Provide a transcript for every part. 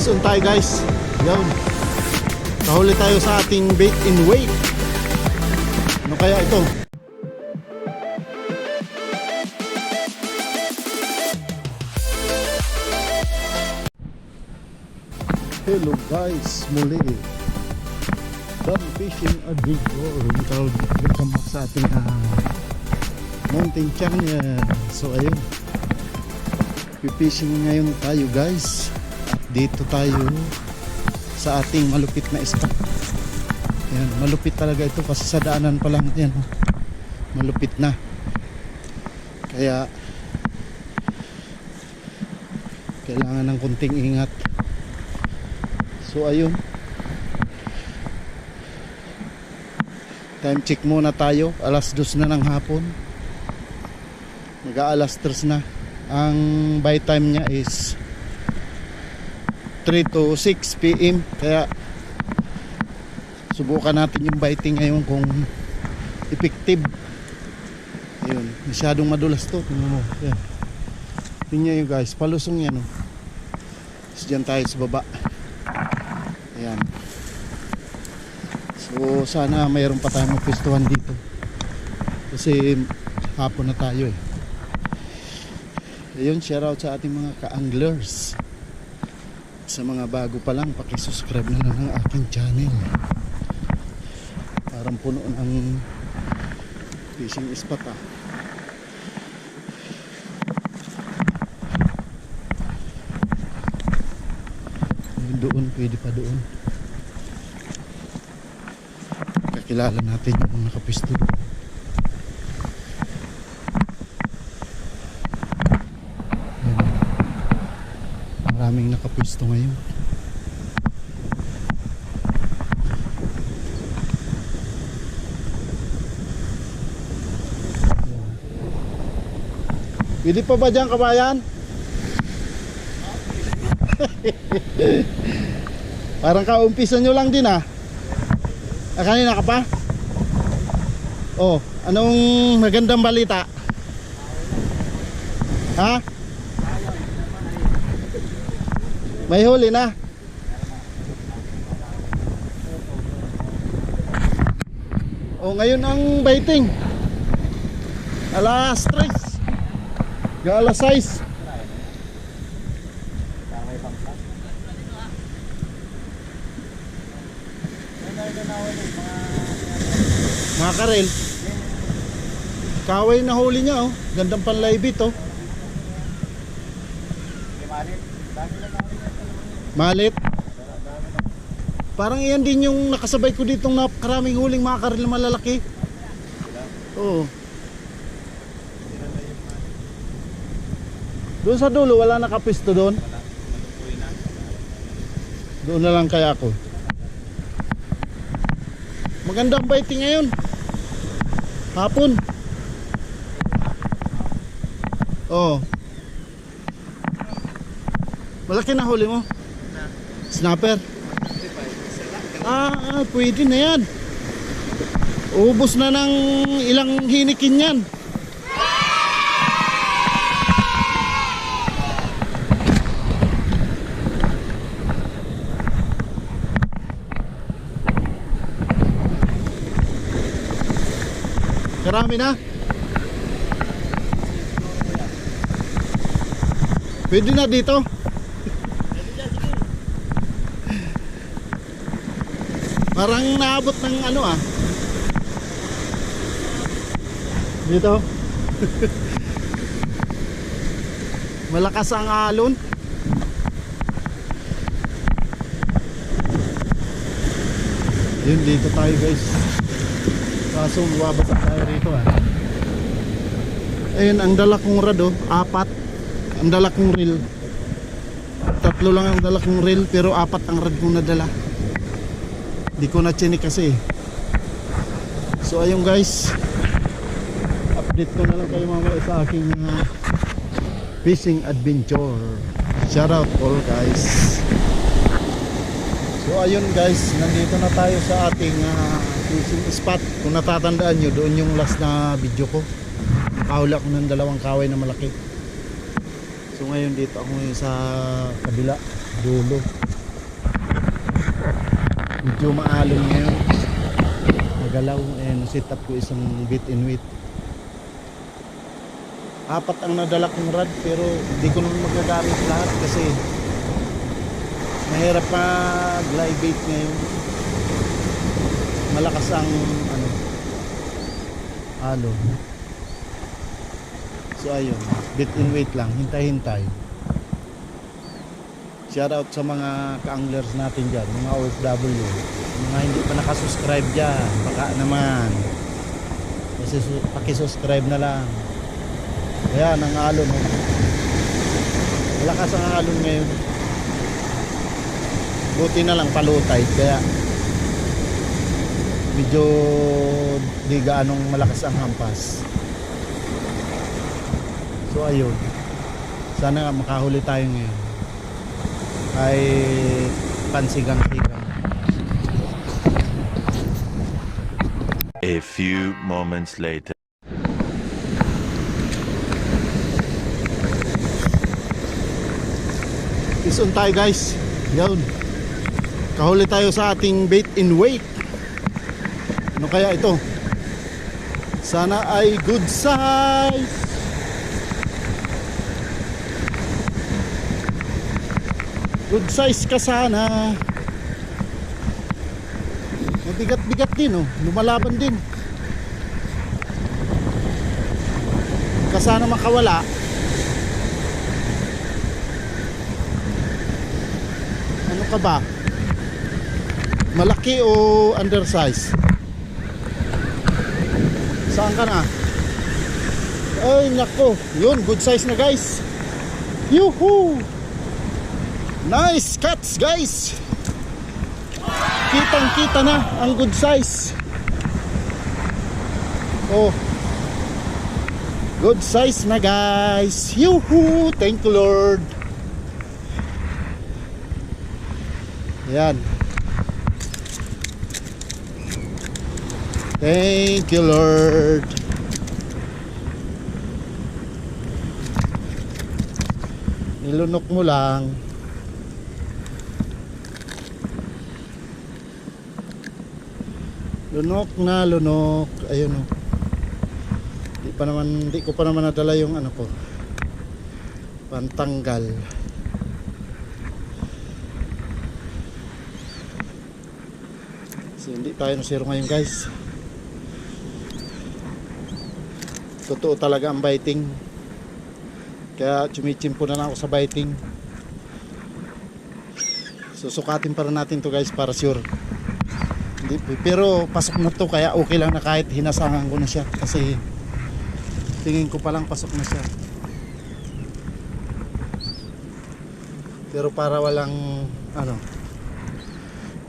Release on tayo guys. Yan. Kahuli tayo sa ating bait in weight. Ano kaya ito? Hello guys, muli Dub Fishing Adventure. Welcome back sa ating mountain channel. So ayun, pipishing ngayon tayo guys. At dito tayo sa ating malupit na spot. Ayan, malupit talaga ito kasi sa daanan pa lang yan. Malupit na. Kaya kailangan ng kunting ingat. So ayun, time check muna tayo. Alas 2 na ng hapon. Mag-aalas 3 na. Ang buy time niya is 3 to 6 PM. Kaya subukan natin yung biting ngayon kung effective. Ayun, masyadong madulas to. Tingnan mo. Yan. Tingnan nyo guys, palusong yan. So dyan tayo sa baba. Ayan. So sana mayroon pa tayong mapistuhan dito. Kasi hapon na tayo eh. Ayun, shoutout sa ating mga ka-anglers. Sa mga bago pa lang, paki-subscribe na lang ng aking channel. Parang puno ng fishing spot ah. Doon, pwede pa doon. Kakilala natin yung nakapisto. Maraming nakapisto ngayon. Pwede pa ba dyan kabayan? Parang kaumpisan nyo lang din ah. Kanina ka pa? Oh, anong magandang balita? Ha? May huli na? Oh, ngayon ang baiting. Alas 3. Alas 6. Mga karel, kaway na huli niya oh. Gandang panlaybit oh. Malit. Parang iyan din yung nakasabay ko ditong napakaraming huling mga karel na malalaki. Oo. Doon sa dulo wala nakapisto doon. Doon na lang kaya ako. Magandang biting ngayon. Hapon. Oh. Malaki na huli mo? Snapper. Pwede na yan. Ubos na ng ilang hinikin yan. Karami na. Pwede na dito. Parang naabot ng ano ah. Dito. Malakas ang alon. Yun, dito tayo guys. Kaso mababasa tayo rito ah. Ayun, ang dala kong rad oh, 4. Ang dala kong reel. 3 lang ang dala kong reel, pero 4 ang rad kong nadala. Di ko na chinik kasi. So ayun guys, update ko na lang kayo mamaya sa aking fishing adventure. Shout out all guys. So ayun guys, nandito na tayo sa ating fishing spot. Kung natatandaan nyo, doon yung last na video ko. Nakahula ko ng 2 kaway na malaki. So ngayon dito ako sa kabila, dulo. Medyo maalon ngayon. Magalaw. And sit up ko isang bit in weight. Apat ang nadala kong rod pero hindi ko naman magagamit lahat kasi mahirap mag live bait ngayon. Malakas ang alon. So ayun, bit in weight lang, hintay-hintay. Shout out sa mga ka-anglers natin dyan, mga OFW, mga hindi pa nakasubscribe dyan, baka naman kasi pakisubscribe na lang. Ayan ang alon, malakas ang alon ngayon. Buti na lang palutay kaya medyo di gaanong malakas ang hampas. So ayun, sana nga makahuli tayo ngayon ay pansigang-sigang. A few moments later. Ison tayo guys. Yun, kahuli tayo sa ating bait in weight. Ano kaya ito? Sana ay good size. Good size ka sana. Mabigat-bigat din oh. Lumalaban din. Kasana makawala. Ano ka ba? Malaki o undersize? Saan ka na? Ay nako. Yun, good size na guys. Yuhu! Nice catch guys. Kitang kita na ang good size. Oh, good size na guys. Yuhu! Thank you Lord. Yan. Thank you Lord. Nilunok mo lang. Lunok na lunok. Ayun oh. Di ko pa naman nadala yung ano ko. Pantanggal. So hindi tayo nasiro ngayon guys. Totoo talaga ang biting. Kaya chumichimpo na lang ako sa biting. Susukatin para natin to guys para sure. Pero pasok na to kaya okay lang na kahit hinasangan ko na siya kasi tingin ko palang pasok na siya. Pero para walang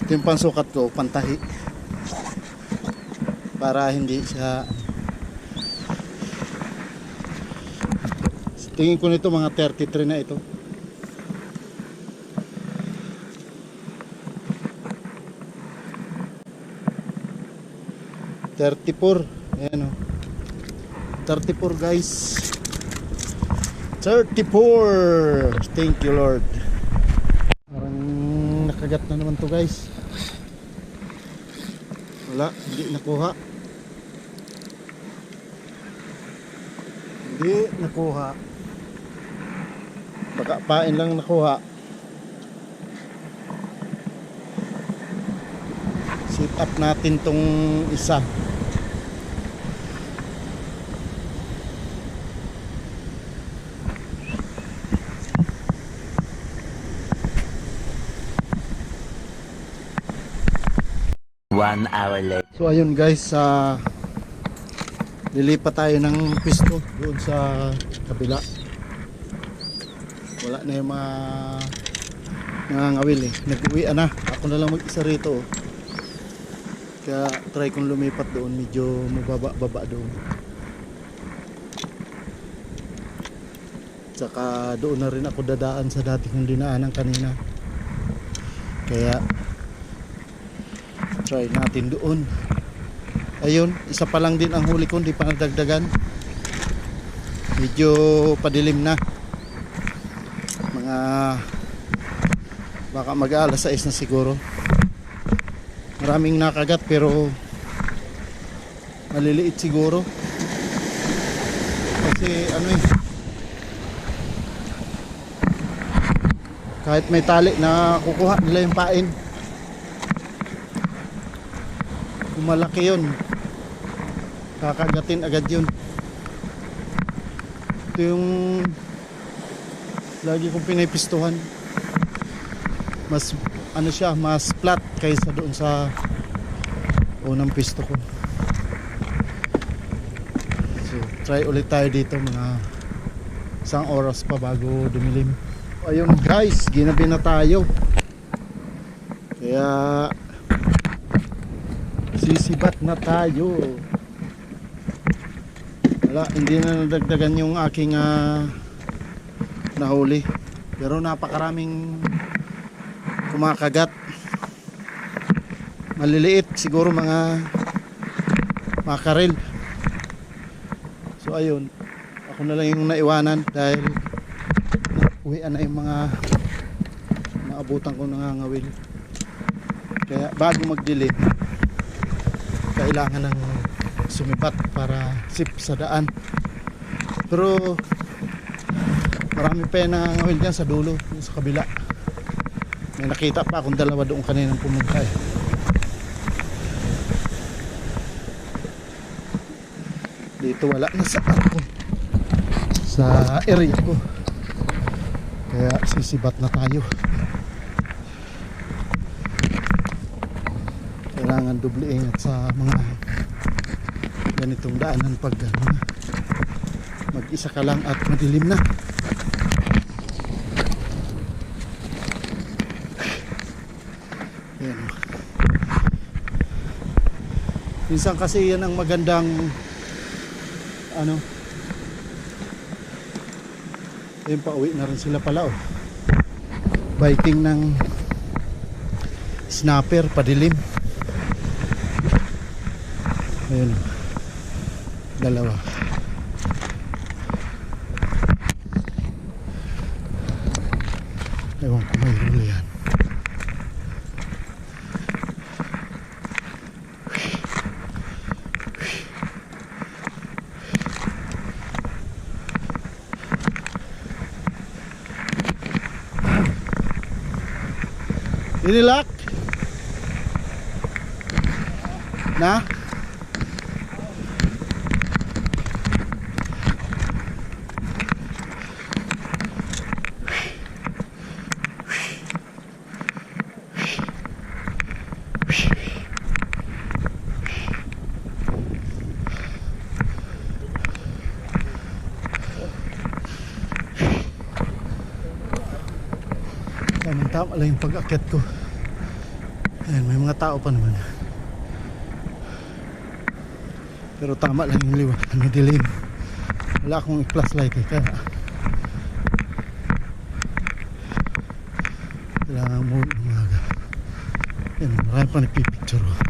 ito yung pansukat ko, pantahi para hindi siya. Tingin ko nito mga 33 na ito. Ayan o. 34 guys. 34. Thank you Lord. Parang nakagat na naman to guys. Wala, hindi nakuha. Hindi nakuha. Baka pain lang nakuha. Sit up natin tong isa. One hour later. So ayun guys, lilipat tayo ng pisto doon sa kabila. Wala na yung mga nangangawil eh. Nag-uwi na. Ako na lang mag-isa rito. Kaya try kong lumipat doon. Medyo mababa doon. Tsaka doon na rin ako dadaan sa dati kong dinaanan kanina. Kaya try natin doon. Ayun, isa pa lang din ang huli ko, hindi pa nadagdagan. Medyo padilim na. Mga baka mag-alas 6 na siguro. Maraming nakagat pero maliliit siguro. Kasi ano eh, kahit may tali na kukuha nila yung pain, kung malaki yun, kakagatin agad yun. Ito yung lagi kong pinipistuhan. Mas ano siya, mas flat kaysa doon sa unang pisto ko. So try ulit tayo dito, mga isang oras pa bago dumilim. Ayun guys, ginabi na tayo. Kaya sisibat na tayo. Wala, hindi na nadagdagan yung aking nahuli. Pero napakaraming kumakagat. Maliliit, siguro mga makarel. So ayun, ako na lang yung naiwanan dahil uwian na yung mga naabutan ko nangangawil. Kaya bago magdilim, kailangan ng sumipat para sip sa daan. Pero marami pa yung nangangawil dyan sa dulo, sa kabila. May nakita pa akong dalawa doon kaninang pumunta eh. Dito wala na sa ako, sa area ko. Kaya sisibat na tayo. Kailangan doble ingat sa mga ganitong daanan pag mag-isa ka lang at madilim na. Ayan. Minsan kasi yan ang magandang ano. Ayun, pauwi na rin sila pala oh. Biking ng snapper, padilim. Ayun, dalawa. Ewan ko may huli yan. Inilak na tama lang yung pag-akyat ko. Ayan, may mga tao pa naman. Pero tama lang yung liwanag, may dilim. Wala akong i-flashlight eh, kaya kailangan mo umaga. Ayan, marami pa nagpipicture oh.